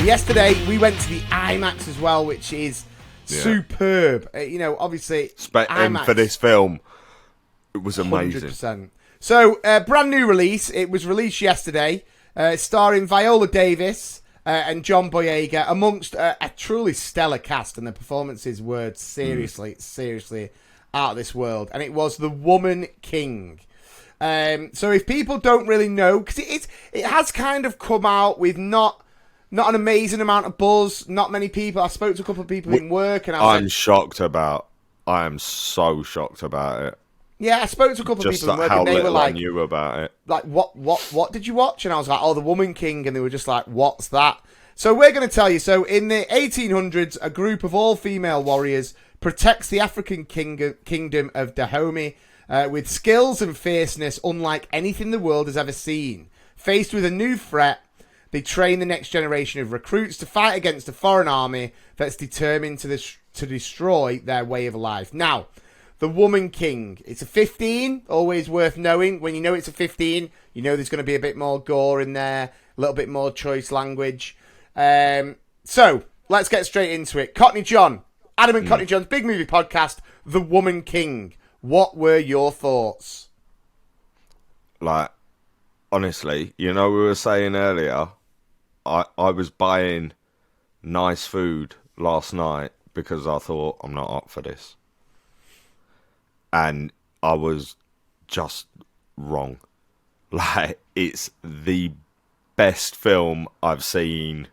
yesterday we went to the IMAX as well, which is superb. Obviously, and for this film, it was amazing. 100%. So, brand new release. It was released yesterday, starring Viola Davis and John Boyega, amongst a truly stellar cast, and the performances were seriously out of this world. And it was The Woman King. So if people don't really know, because it has kind of come out with not an amazing amount of buzz, not many people. I spoke to a couple of people in work, and I am so shocked about it. Yeah, I spoke to a couple of people in work, and they were like, I knew about it. Like, what did you watch? And I was like, oh, The Woman King, and they were just like, what's that? So we're going to tell you. So in the 1800s, a group of all-female warriors protects the African kingdom of Dahomey with skills and fierceness unlike anything the world has ever seen. Faced with a new threat, they train the next generation of recruits to fight against a foreign army that's determined to destroy their way of life. Now, The Woman King. It's a 15, always worth knowing. When you know it's a 15, you know there's going to be a bit more gore in there, a little bit more choice language. So, let's get straight into it. Cockney John, Adam and Cockney John's Big Movie Podcast, The Woman King. What were your thoughts? Like, honestly, we were saying earlier, I was buying nice food last night because I thought, I'm not up for this. And I was just wrong. Like, it's the best film I've seen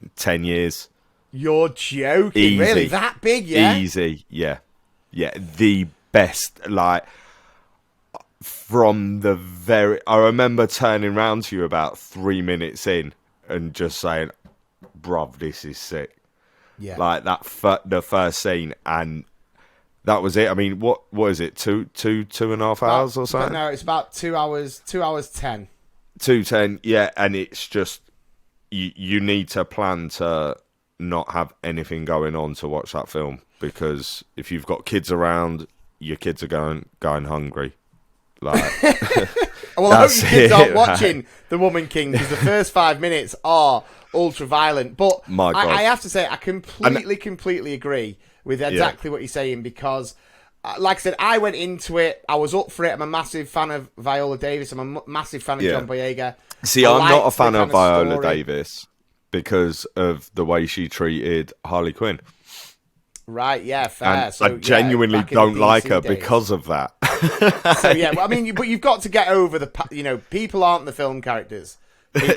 in 10 years. You're joking. Easy. Really? That big, yeah? Easy, yeah. Yeah, the best. Like, from the I remember turning round to you about 3 minutes in and just saying, bruv, this is sick. Yeah. Like, the first scene, and that was it. I mean, what is it? Two and a half hours or something? No, it's about 2 hours 10. 2:10, yeah, and it's just you need to plan to not have anything going on to watch that film, because if you've got kids around, your kids are going hungry. Like, well, I hope your kids aren't watching The Woman King, because the first 5 minutes are ultra violent. But I have to say, I completely agree with exactly what you're saying, because, like I said, I went into it, I was up for it. I'm a massive fan of Viola Davis. I'm a massive fan of John Boyega. See, I'm not a fan of Viola Davis because of the way she treated Harley Quinn. Right, yeah, fair. And so, I genuinely don't like her because of that. So, yeah, well, I mean, but you've got to get over people aren't the film characters.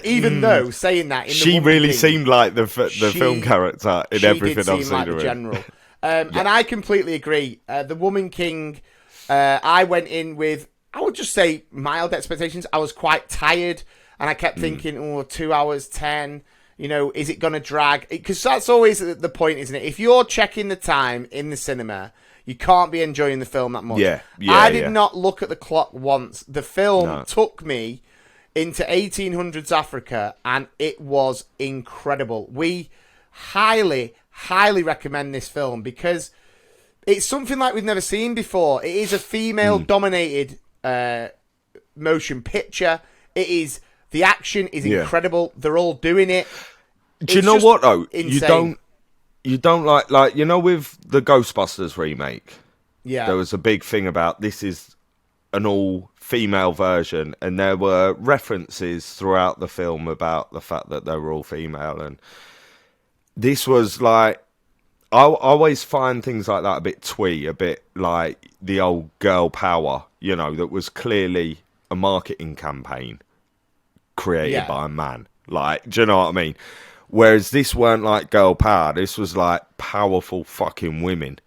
Even though, saying that, she really seemed like the film character in everything I've seen like her the general. And I completely agree. The Woman King, I went in with, I would just say, mild expectations. I was quite tired, and I kept thinking, 2 hours 10, is it going to drag? Because that's always the point, isn't it? If you're checking the time in the cinema, you can't be enjoying the film that much. I did not look at the clock once. The film took me into 1800s Africa, and it was incredible. We highly recommend this film because it's something like we've never seen before. It is a female-dominated motion picture. The action is incredible. They're all doing it. Do you know what though? Insane. You don't like with the Ghostbusters remake. Yeah, there was a big thing about this is an all-female version, and there were references throughout the film about the fact that they were all female, and this was like, I always find things like that a bit twee, a bit like the old girl power, that was clearly a marketing campaign created by a man. Like, do you know what I mean? Whereas this weren't like girl power. This was like powerful fucking women,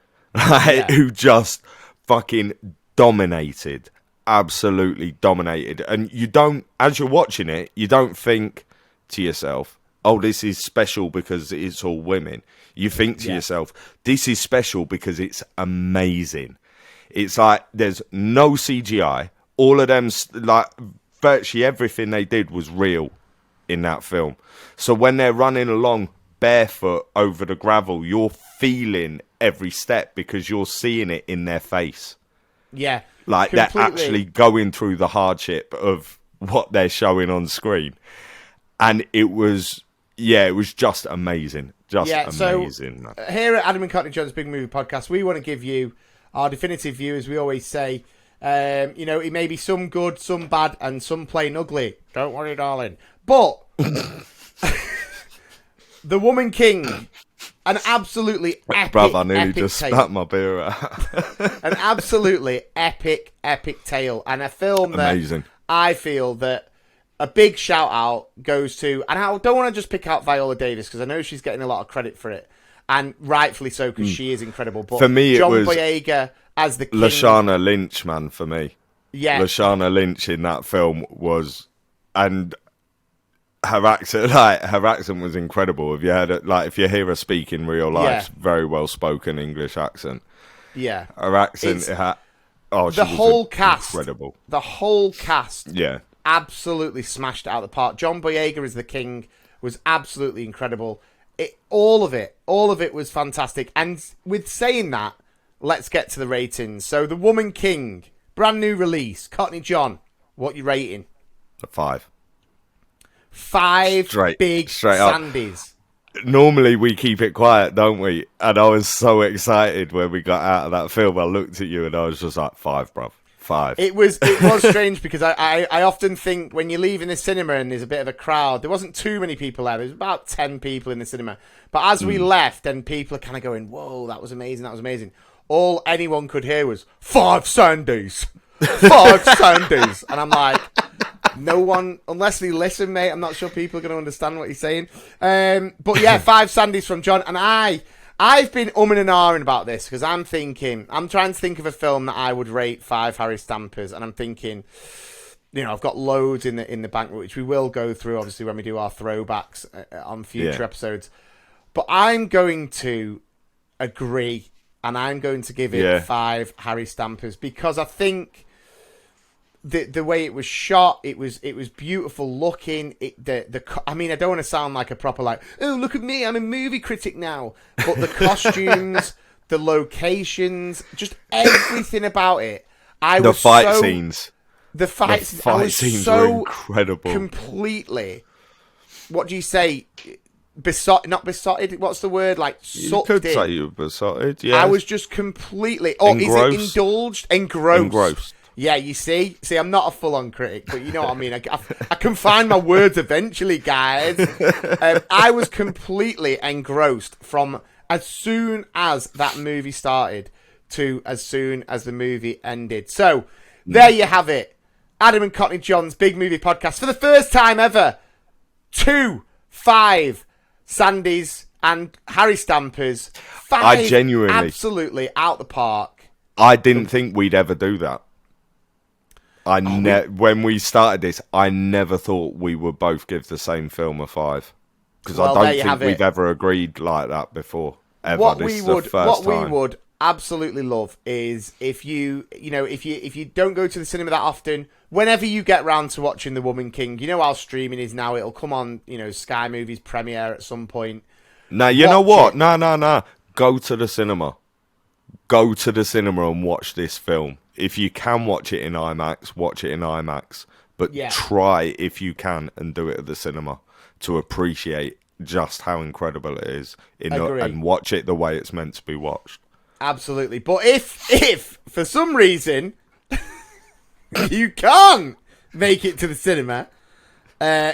who just fucking dominated, absolutely dominated. And you don't, as you're watching it, you don't think to yourself, oh, this is special because it's all women. You think to yourself, this is special because it's amazing. It's like there's no CGI. All of them, like virtually everything they did was real in that film. So when they're running along barefoot over the gravel, you're feeling every step because you're seeing it in their face. Yeah. Like completely. They're actually going through the hardship of what they're showing on screen. And it was... yeah, it was just amazing. Just amazing. So here at Adam and Cockney John's Big Movie Podcast, we want to give you our definitive view, as we always say. It may be some good, some bad, and some plain ugly. Don't worry, darling. But The Woman King, an absolutely epic, Bruv, I nearly epic just tale. spat my beer out. An absolutely epic, epic tale. And a film that Amazing. I feel that a big shout out goes to, and I don't want to just pick out Viola Davis because I know she's getting a lot of credit for it, and rightfully so because she is incredible. But For me, John it was Boyega as the king. Lashana Lynch, man, for me. Yeah. Lashana Lynch in that film was, and her accent was incredible. If you had if you hear her speak in real life, very well spoken English accent. Yeah. Her accent, she the whole cast, incredible. The whole cast, yeah, absolutely smashed it out of the park. John Boyega as the king was absolutely incredible. All of it was fantastic. And with saying that, let's get to the ratings. So, The Woman King, brand new release. Cockney John, what you rating? A 5. 5 straight Sandies. Normally we keep it quiet, don't we? And I was so excited when we got out of that film. I looked at you and I was just like, 5, bruv. 5. It was strange because I often think when you leave in the cinema and there's a bit of a crowd, there wasn't too many people there. There was about 10 people in the cinema. But as we left, and people are kind of going, whoa, that was amazing, that was amazing. All anyone could hear was, 5 Sandies. 5 Sandies. And I'm like, no one, unless they listen, mate, I'm not sure people are going to understand what you're saying. But yeah, 5 Sandies from John. And I've been umming and ahhing about this because I'm trying to think of a film that I would rate 5 Harry Stampers, and I'm thinking, I've got loads in the bank, which we will go through, obviously, when we do our throwbacks on future episodes. But I'm going to agree, and I'm going to give it 5 Harry Stampers because I think the way it was shot, it was beautiful looking. I mean, I don't want to sound like a proper oh, look at me, I'm a movie critic now. But the costumes, the locations, just everything about it. The fight scenes were incredible. Completely. What do you say? Not besotted. What's the word? You could say you were besotted. Yeah. I was just completely. Oh, engrossed. Is it indulged? Engrossed. Engrossed. Yeah, you see, I'm not a full-on critic, but you know what I mean. I can find my words eventually, guys. I was completely engrossed from as soon as that movie started to as soon as the movie ended. So there you have it, Adam and Cockney John's Big Movie Podcast for the first time ever. 2 5 Sandies and Harry Stampers. 5 I genuinely, absolutely out the park. I didn't think we'd ever do that. When we started this, I never thought we would both give the same film a 5 because I don't think we've ever agreed like that before. Ever. What this we is the first we time. would absolutely love is if you don't go to the cinema that often, whenever you get round to watching The Woman King, you know how streaming is now. It'll come on, Sky Movies premiere at some point. Now you know what? No. Go to the cinema. Go to the cinema and watch this film. If you can watch it in IMAX, watch it in IMAX. But try, if you can, and do it at the cinema to appreciate just how incredible it is and watch it the way it's meant to be watched. Absolutely. But if for some reason you can't make it to the cinema,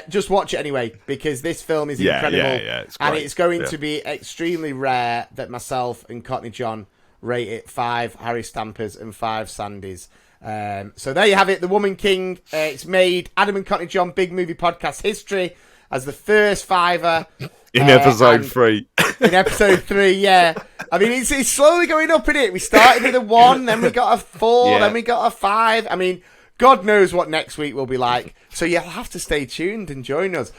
just watch it anyway, because this film is incredible. It's great. And it's going to be extremely rare that myself and Cockney John rate it 5 Harry Stampers and 5 Sandies. So there you have it, The Woman King. It's made Adam and Cockney John Big Movie Podcast history as the first 5er. In episode 3. In episode 3, yeah. I mean, it's slowly going up, isn't it? We started with a 1, then we got a 4, then we got a 5. I mean, God knows what next week will be like. So you'll have to stay tuned and join us.